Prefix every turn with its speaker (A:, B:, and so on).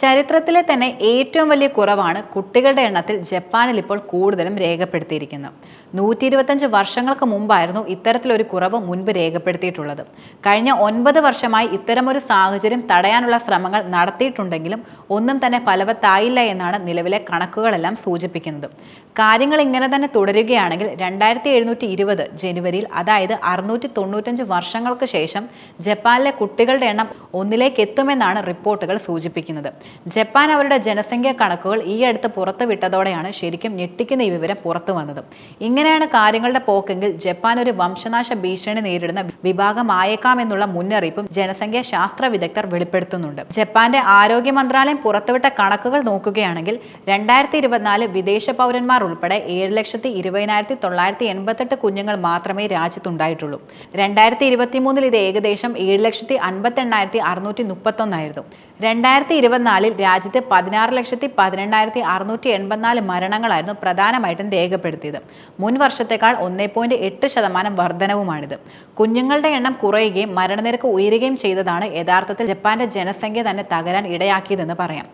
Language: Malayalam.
A: ചരിത്രത്തിലെ തന്നെ ഏറ്റവും വലിയ കുറവാണ് കുട്ടികളുടെ എണ്ണത്തിൽ ജപ്പാനിൽ ഇപ്പോൾ കൂടുതലും രേഖപ്പെടുത്തിയിരിക്കുന്നത്. 125 വർഷങ്ങൾക്ക് മുമ്പായിരുന്നു ഇത്തരത്തിലൊരു കുറവ് മുൻപ് രേഖപ്പെടുത്തിയിട്ടുള്ളത്. കഴിഞ്ഞ 9 വർഷമായി ഇത്തരമൊരു സാഹചര്യം തടയാനുള്ള ശ്രമങ്ങൾ നടത്തിയിട്ടുണ്ടെങ്കിലും ഒന്നും തന്നെ ഫലവത്തായില്ല എന്നാണ് നിലവിലെ കണക്കുകളെല്ലാം സൂചിപ്പിക്കുന്നത്. കാര്യങ്ങൾ ഇങ്ങനെ തന്നെ തുടരുകയാണെങ്കിൽ 2720 ജനുവരിയിൽ, അതായത് 695 വർഷങ്ങൾക്ക് ശേഷം ജപ്പാനിലെ കുട്ടികളുടെ എണ്ണം 1ലേക്ക് എത്തുമെന്നാണ് റിപ്പോർട്ടുകൾ സൂചിപ്പിക്കുന്നത്. ജപ്പാൻ അവരുടെ ജനസംഖ്യാ കണക്കുകൾ ഈ അടുത്ത് പുറത്തുവിട്ടതോടെയാണ് ശരിക്കും ഞെട്ടിക്കുന്ന ഈ വിവരം പുറത്തു വന്നത്. ഇങ്ങനെയാണ് കാര്യങ്ങളുടെ പോക്കെങ്കിൽ ജപ്പാൻ ഒരു വംശനാശ ഭീഷണി നേരിടുന്ന വിഭാഗമായേക്കാമെന്നുള്ള മുന്നറിയിപ്പും ജനസംഖ്യാ ശാസ്ത്ര വിദഗ്ധർ വെളിപ്പെടുത്തുന്നുണ്ട്. ജപ്പാന്റെ ആരോഗ്യ മന്ത്രാലയം പുറത്തുവിട്ട കണക്കുകൾ നോക്കുകയാണെങ്കിൽ 2024 വിദേശ പൗരന്മാർ ഉൾപ്പെടെ 7,20,988 കുഞ്ഞുങ്ങൾ മാത്രമേ രാജ്യത്തുണ്ടായിട്ടുള്ളൂ. 2023 ഇത് ഏകദേശം 7,58,631 ആയിരുന്നു. 2024 രാജ്യത്ത് 16,18,684 മരണങ്ങളായിരുന്നു പ്രധാനമായിട്ടും രേഖപ്പെടുത്തിയത്. മുൻ വർഷത്തെക്കാൾ 1.8% വർധനവുമാണിത്. കുഞ്ഞുങ്ങളുടെ എണ്ണം കുറയുകയും മരണനിരക്ക് ഉയരുകയും ചെയ്തതാണ് യഥാർത്ഥത്തിൽ ജപ്പാന്റെ ജനസംഖ്യ തന്നെ തകരാൻ ഇടയാക്കിയതെന്ന് പറയാം.